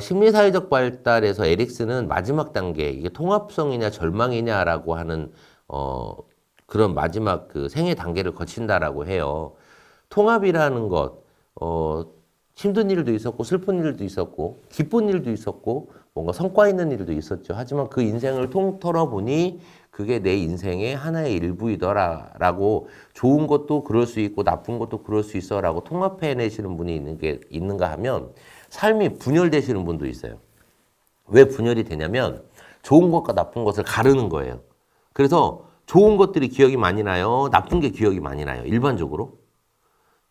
심리사회적 발달에서 에릭슨은 마지막 단계, 이게 통합성이냐 절망이냐라고 하는, 그런 마지막 그 생애 단계를 거친다라고 해요. 통합이라는 것, 힘든 일도 있었고, 슬픈 일도 있었고, 기쁜 일도 있었고, 뭔가 성과 있는 일도 있었죠. 하지만 그 인생을 통틀어 보니 그게 내 인생의 하나의 일부이더라라고, 좋은 것도 그럴 수 있고, 나쁜 것도 그럴 수 있어라고 통합해내시는 분이 있는가 하면, 삶이 분열되시는 분도 있어요. 왜 분열이 되냐면 좋은 것과 나쁜 것을 가르는 거예요. 그래서 좋은 것들이 기억이 많이 나요. 나쁜 게 기억이 많이 나요. 일반적으로.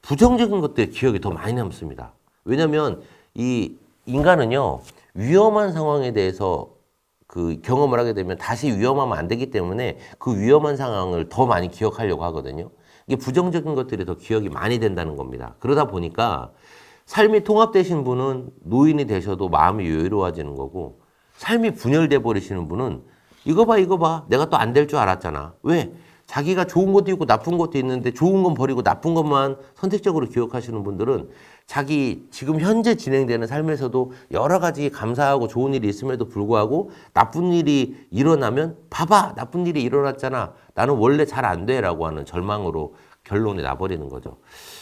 부정적인 것들이 기억이 더 많이 남습니다. 왜냐하면 이 인간은요, 위험한 상황에 대해서 그 경험을 하게 되면 다시 위험하면 안 되기 때문에 그 위험한 상황을 더 많이 기억하려고 하거든요. 이게 부정적인 것들이 더 기억이 많이 된다는 겁니다. 그러다 보니까 삶이 통합되신 분은 노인이 되셔도 마음이 여유로워지는 거고, 삶이 분열돼 버리시는 분은 이거 봐, 이거 봐. 내가 또 안 될 줄 알았잖아. 왜? 자기가 좋은 것도 있고 나쁜 것도 있는데 좋은 건 버리고 나쁜 것만 선택적으로 기억하시는 분들은 자기 지금 현재 진행되는 삶에서도 여러 가지 감사하고 좋은 일이 있음에도 불구하고 나쁜 일이 일어나면 봐봐, 나쁜 일이 일어났잖아. 나는 원래 잘 안 돼라고 하는 절망으로 결론이 나버리는 거죠.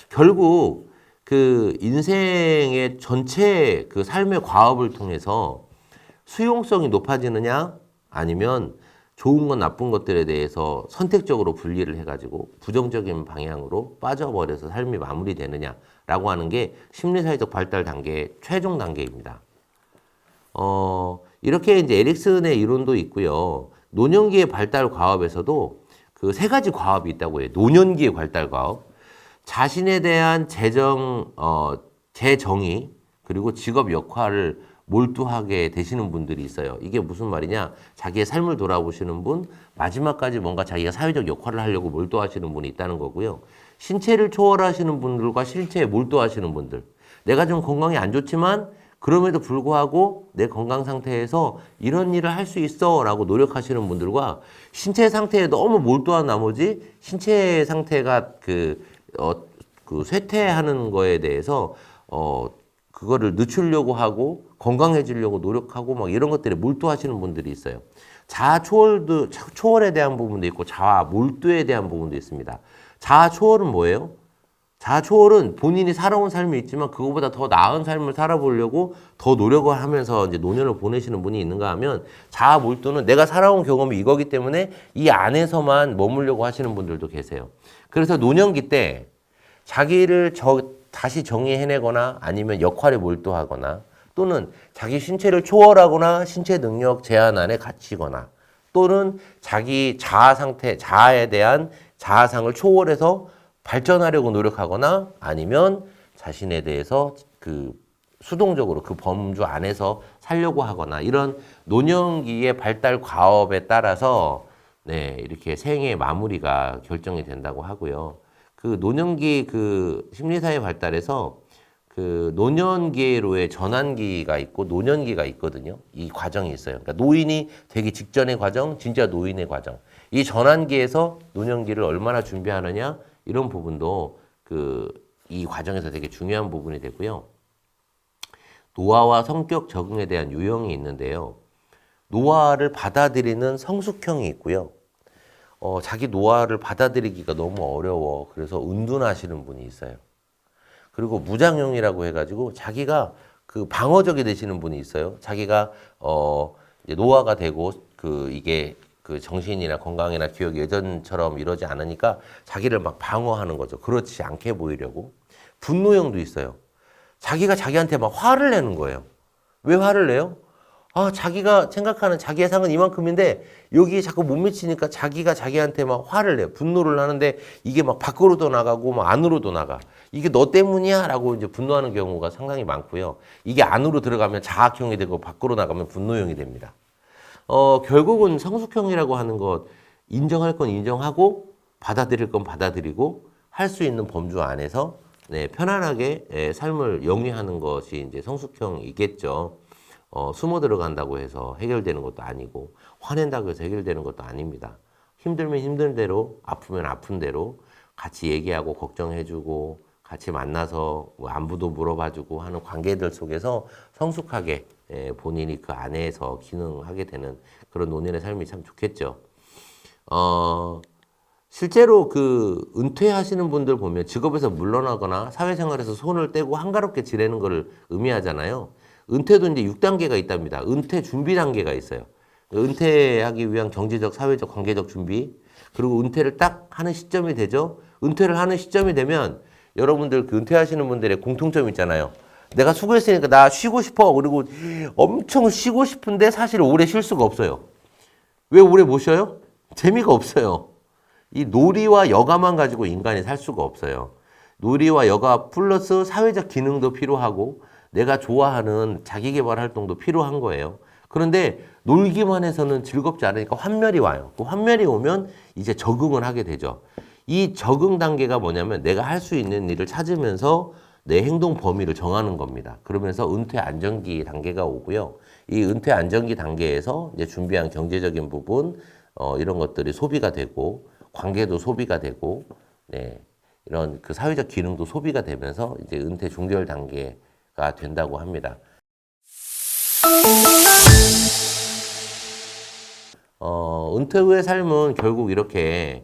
결국 그 인생의 전체 그 삶의 과업을 통해서 수용성이 높아지느냐 아니면 좋은 것 나쁜 것들에 대해서 선택적으로 분리를 해가지고 부정적인 방향으로 빠져버려서 삶이 마무리되느냐라고 하는 게 심리사회적 발달 단계의 최종 단계입니다. 이렇게 이제 에릭슨의 이론도 있고요. 노년기의 발달 과업에서도 그 세 가지 과업이 있다고 해요. 노년기의 발달 과업. 자신에 대한 재정의, 그리고 직업 역할을 몰두하게 되시는 분들이 있어요. 이게 무슨 말이냐? 자기의 삶을 돌아보시는 분, 마지막까지 뭔가 자기가 사회적 역할을 하려고 몰두하시는 분이 있다는 거고요. 신체를 초월하시는 분들과 실체에 몰두하시는 분들. 내가 좀 건강이 안 좋지만 그럼에도 불구하고 내 건강 상태에서 이런 일을 할 수 있어 라고 노력하시는 분들과 신체 상태에 너무 몰두한 나머지 신체 상태가 그 쇠퇴하는 거에 대해서 그거를 늦추려고 하고 건강해지려고 노력하고 막 이런 것들에 몰두하시는 분들이 있어요. 자아 초월에 대한 부분도 있고 자아 몰두에 대한 부분도 있습니다. 자아 초월은 뭐예요? 자아 초월은 본인이 살아온 삶이 있지만 그거보다 더 나은 삶을 살아보려고 더 노력을 하면서 이제 노년을 보내시는 분이 있는가 하면, 자아 몰두는 내가 살아온 경험이 이거기 때문에 이 안에서만 머물려고 하시는 분들도 계세요. 그래서 노년기 때 자기를 다시 정의해내거나 아니면 역할에 몰두하거나 또는 자기 신체를 초월하거나 신체 능력 제한 안에 갇히거나 또는 자기 자아 상태, 자아에 대한 자아상을 초월해서 발전하려고 노력하거나 아니면 자신에 대해서 그 수동적으로 그 범주 안에서 살려고 하거나 이런 노년기의 발달 과업에 따라서 네, 이렇게 생의 마무리가 결정이 된다고 하고요. 그 노년기 그 심리사회 발달에서 그 노년기로의 전환기가 있고 노년기가 있거든요. 이 과정이 있어요. 그러니까 노인이 되기 직전의 과정, 진짜 노인의 과정. 이 전환기에서 노년기를 얼마나 준비하느냐 이런 부분도 이 과정에서 되게 중요한 부분이 되고요. 노화와 성격 적응에 대한 유형이 있는데요. 노화를 받아들이는 성숙형이 있고요. 자기 노화를 받아들이기가 너무 어려워. 그래서 은둔하시는 분이 있어요. 그리고 무장형이라고 해가지고 자기가 그 방어적이 되시는 분이 있어요. 자기가 이제 노화가 되고 이게 그 정신이나 건강이나 기억이 예전처럼 이러지 않으니까 자기를 막 방어하는 거죠. 그렇지 않게 보이려고. 분노형도 있어요. 자기가 자기한테 막 화를 내는 거예요. 왜 화를 내요? 자기가 생각하는 자기의 상은 이만큼인데 여기에 자꾸 못 미치니까 자기가 자기한테 막 화를 내요. 분노를 하는데 이게 막 밖으로도 나가고 막 안으로도 나가. 이게 너 때문이야 라고 이제 분노하는 경우가 상당히 많고요. 이게 안으로 들어가면 자학형이 되고 밖으로 나가면 분노형이 됩니다. 결국은 성숙형이라고 하는 것, 인정할 건 인정하고 받아들일 건 받아들이고 할 수 있는 범주 안에서 네, 편안하게 삶을 영위하는 것이 이제 성숙형이겠죠. 숨어 들어간다고 해서 해결되는 것도 아니고 화낸다고 해서 해결되는 것도 아닙니다. 힘들면 힘든 대로, 아프면 아픈 대로 같이 얘기하고 걱정해주고 같이 만나서 뭐 안부도 물어봐주고 하는 관계들 속에서 성숙하게 본인이 그 안에서 기능하게 되는 그런 노년의 삶이 참 좋겠죠. 실제로 그 은퇴하시는 분들 보면 직업에서 물러나거나 사회생활에서 손을 떼고 한가롭게 지내는 것을 의미하잖아요. 은퇴도 이제 6단계가 있답니다. 은퇴 준비 단계가 있어요. 은퇴하기 위한 경제적, 사회적, 관계적 준비. 그리고 은퇴를 딱 하는 시점이 되죠. 은퇴를 하는 시점이 되면 여러분들 그 은퇴하시는 분들의 공통점 있잖아요. 내가 수고했으니까 나 쉬고 싶어. 그리고 엄청 쉬고 싶은데 사실 오래 쉴 수가 없어요. 왜 오래 못 쉬어요? 재미가 없어요. 이 놀이와 여가만 가지고 인간이 살 수가 없어요. 놀이와 여가 플러스 사회적 기능도 필요하고 내가 좋아하는 자기계발 활동도 필요한 거예요. 그런데 놀기만 해서는 즐겁지 않으니까 환멸이 와요. 그 환멸이 오면 이제 적응을 하게 되죠. 이 적응 단계가 뭐냐면 내가 할 수 있는 일을 찾으면서 내 행동 범위를 정하는 겁니다. 그러면서 은퇴 안정기 단계가 오고요. 이 은퇴 안정기 단계에서 이제 준비한 경제적인 부분, 이런 것들이 소비가 되고, 관계도 소비가 되고, 네, 이런 그 사회적 기능도 소비가 되면서 이제 은퇴 종결 단계가 된다고 합니다. 은퇴 후의 삶은 결국 이렇게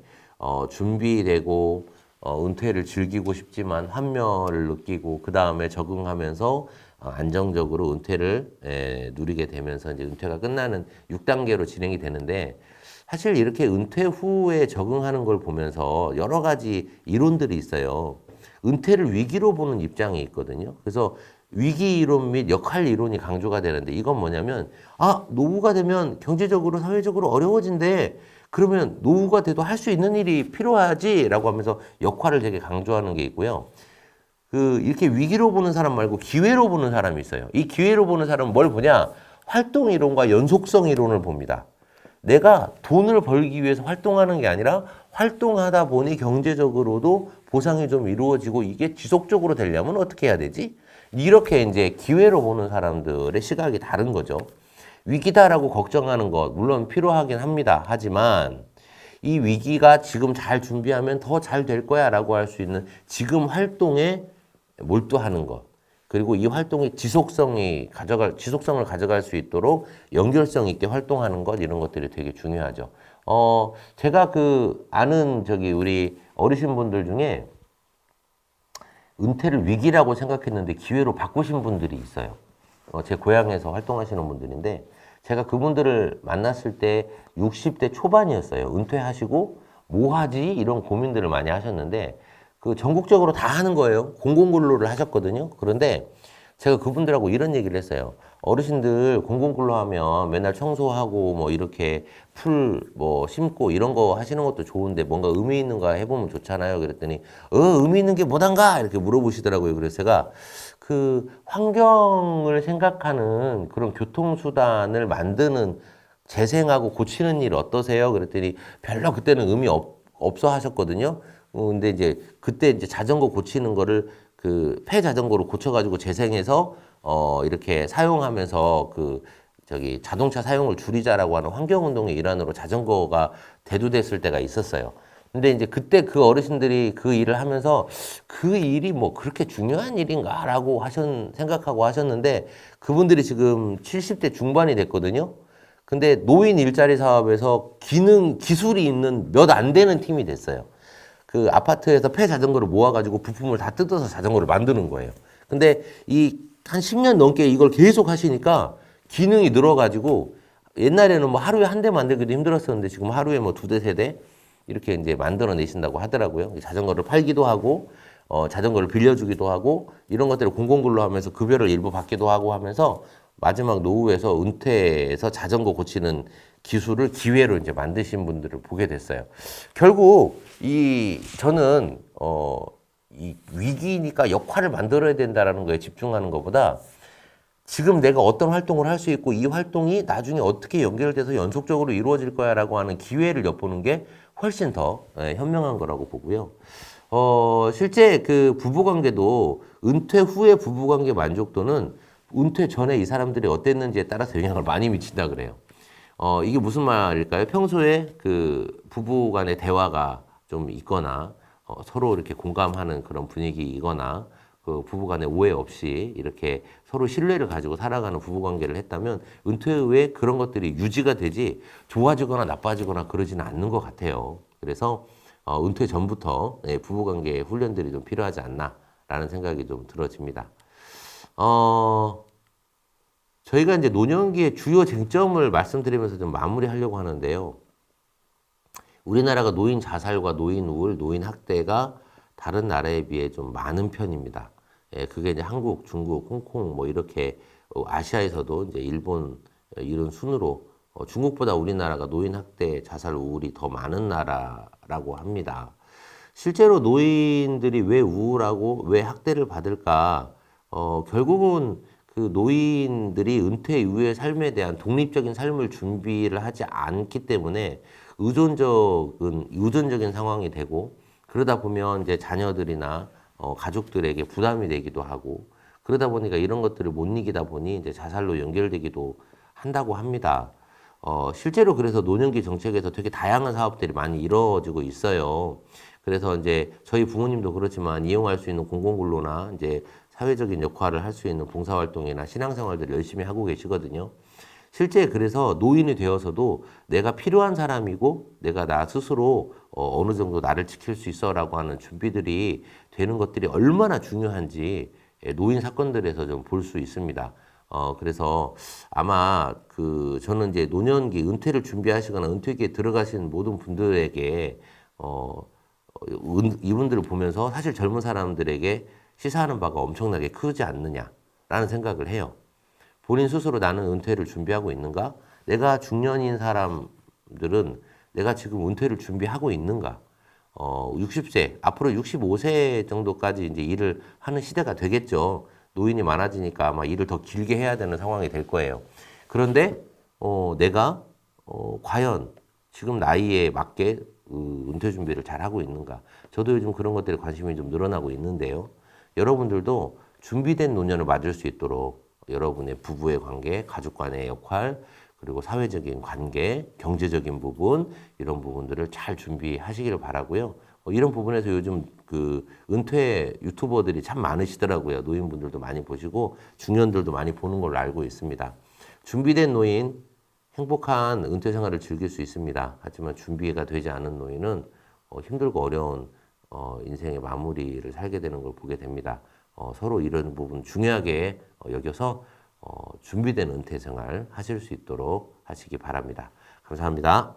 준비되고 은퇴를 즐기고 싶지만 환멸을 느끼고 그 다음에 적응하면서 안정적으로 은퇴를 누리게 되면서 이제 은퇴가 끝나는 6단계로 진행이 되는데 사실 이렇게 은퇴 후에 적응하는 걸 보면서 여러 가지 이론들이 있어요. 은퇴를 위기로 보는 입장이 있거든요. 그래서 위기 이론 및 역할 이론이 강조가 되는데 이건 뭐냐면 노후가 되면 경제적으로 사회적으로 어려워진대. 그러면 노후가 돼도 할 수 있는 일이 필요하지라고 하면서 역할을 되게 강조하는 게 있고요. 이렇게 위기로 보는 사람 말고 기회로 보는 사람이 있어요. 이 기회로 보는 사람은 뭘 보냐? 활동 이론과 연속성 이론을 봅니다. 내가 돈을 벌기 위해서 활동하는 게 아니라 활동하다 보니 경제적으로도 보상이 좀 이루어지고 이게 지속적으로 되려면 어떻게 해야 되지? 이렇게 이제 기회로 보는 사람들의 시각이 다른 거죠. 위기다라고 걱정하는 것 물론 필요하긴 합니다. 하지만 이 위기가 지금 잘 준비하면 더 잘 될 거야 라고 할 수 있는 지금 활동에 몰두하는 것. 그리고 이 활동이 지속성을 가져갈 수 있도록 연결성 있게 활동하는 것, 이런 것들이 되게 중요하죠. 제가 아는 우리 어르신분들 중에 은퇴를 위기라고 생각했는데 기회로 바꾸신 분들이 있어요. 제 고향에서 활동하시는 분들인데 제가 그분들을 만났을 때 60대 초반이었어요. 은퇴하시고 뭐 하지? 이런 고민들을 많이 하셨는데 전국적으로 다 하는 거예요. 공공근로를 하셨거든요. 그런데 제가 그분들하고 이런 얘기를 했어요. 어르신들 공공근로 하면 맨날 청소하고 뭐 이렇게 풀 심고 이런 거 하시는 것도 좋은데 뭔가 의미 있는 거 해보면 좋잖아요. 그랬더니 의미 있는 게 뭐단가? 이렇게 물어보시더라고요. 그래서 제가 환경을 생각하는 그런 교통수단을 만드는 재생하고 고치는 일 어떠세요? 그랬더니 별로 그때는 의미 없어 하셨거든요. 근데 이제 그때 이제 자전거 고치는 거를 폐 자전거로 고쳐가지고 재생해서 이렇게 사용하면서 자동차 사용을 줄이자라고 하는 환경운동의 일환으로 자전거가 대두됐을 때가 있었어요. 근데 이제 그때 그 어르신들이 그 일을 하면서 그 일이 뭐 그렇게 중요한 일인가라고 생각하고 하셨는데 그분들이 지금 70대 중반이 됐거든요. 근데 노인 일자리 사업에서 기술이 있는 몇 안 되는 팀이 됐어요. 아파트에서 폐 자전거를 모아가지고 부품을 다 뜯어서 자전거를 만드는 거예요. 근데 한 10년 넘게 이걸 계속 하시니까 기능이 늘어가지고 옛날에는 뭐 하루에 한 대 만들기도 힘들었었는데 지금 하루에 뭐 2대, 3대 이렇게 이제 만들어 내신다고 하더라고요. 자전거를 팔기도 하고, 자전거를 빌려주기도 하고, 이런 것들을 공공근로 하면서 급여를 일부 받기도 하고 하면서 마지막 노후에서 은퇴해서 자전거 고치는 기술을 기회로 이제 만드신 분들을 보게 됐어요. 결국 저는 이 위기니까 역할을 만들어야 된다라는 거에 집중하는 것보다 지금 내가 어떤 활동을 할 수 있고 이 활동이 나중에 어떻게 연결돼서 연속적으로 이루어질 거야라고 하는 기회를 엿보는 게 훨씬 더 현명한 거라고 보고요. 실제 부부관계도 은퇴 후의 부부관계 만족도는 은퇴 전에 이 사람들이 어땠는지에 따라서 영향을 많이 미친다 그래요. 이게 무슨 말일까요? 평소에 부부 간의 대화가 좀 있거나, 서로 이렇게 공감하는 그런 분위기이거나 그 부부간에 오해 없이 이렇게 서로 신뢰를 가지고 살아가는 부부관계를 했다면 은퇴 후에 그런 것들이 유지가 되지 좋아지거나 나빠지거나 그러지는 않는 것 같아요. 그래서 은퇴 전부터 부부관계 훈련들이 좀 필요하지 않나라는 생각이 좀 들어집니다. 저희가 이제 노년기의 주요 쟁점을 말씀드리면서 좀 마무리하려고 하는데요. 우리나라가 노인 자살과 노인 우울, 노인 학대가 다른 나라에 비해 좀 많은 편입니다. 예, 그게 이제 한국, 중국, 홍콩 뭐 이렇게 아시아에서도 이제 일본 이런 순으로 중국보다 우리나라가 노인 학대, 자살 우울이 더 많은 나라라고 합니다. 실제로 노인들이 왜 우울하고 왜 학대를 받을까? 결국은 그 노인들이 은퇴 이후의 삶에 대한 독립적인 삶을 준비를 하지 않기 때문에 유전적인 상황이 되고 그러다 보면 이제 자녀들이나 가족들에게 부담이 되기도 하고 그러다 보니까 이런 것들을 못 이기다 보니 이제 자살로 연결되기도 한다고 합니다. 실제로 그래서 노년기 정책에서 되게 다양한 사업들이 많이 이루어지고 있어요. 그래서 이제 저희 부모님도 그렇지만 이용할 수 있는 공공근로나 이제 사회적인 역할을 할 수 있는 봉사활동이나 신앙생활들을 열심히 하고 계시거든요. 실제 그래서 노인이 되어서도 내가 필요한 사람이고 내가 나 스스로 어느 정도 나를 지킬 수 있어라고 하는 준비들이 되는 것들이 얼마나 중요한지 노인 사건들에서 좀 볼 수 있습니다. 그래서 아마 저는 이제 노년기 은퇴를 준비하시거나 은퇴기에 들어가신 모든 분들에게 이분들을 보면서 사실 젊은 사람들에게 시사하는 바가 엄청나게 크지 않느냐라는 생각을 해요. 본인 스스로 나는 은퇴를 준비하고 있는가? 내가 중년인 사람들은 내가 지금 은퇴를 준비하고 있는가? 60세, 앞으로 65세 정도까지 이제 일을 하는 시대가 되겠죠. 노인이 많아지니까 아마 일을 더 길게 해야 되는 상황이 될 거예요. 그런데, 내가, 과연 지금 나이에 맞게 은퇴 준비를 잘 하고 있는가? 저도 요즘 그런 것들에 관심이 좀 늘어나고 있는데요. 여러분들도 준비된 노년을 맞을 수 있도록 여러분의 부부의 관계, 가족 간의 역할, 그리고 사회적인 관계, 경제적인 부분, 이런 부분들을 잘 준비하시기를 바라고요. 이런 부분에서 요즘 은퇴 유튜버들이 참 많으시더라고요. 노인분들도 많이 보시고 중년들도 많이 보는 걸로 알고 있습니다. 준비된 노인, 행복한 은퇴 생활을 즐길 수 있습니다. 하지만 준비가 되지 않은 노인은 힘들고 어려운 인생의 마무리를 살게 되는 걸 보게 됩니다. 서로 이런 부분 중요하게 여겨서 준비된 은퇴 생활 하실 수 있도록 하시기 바랍니다. 감사합니다.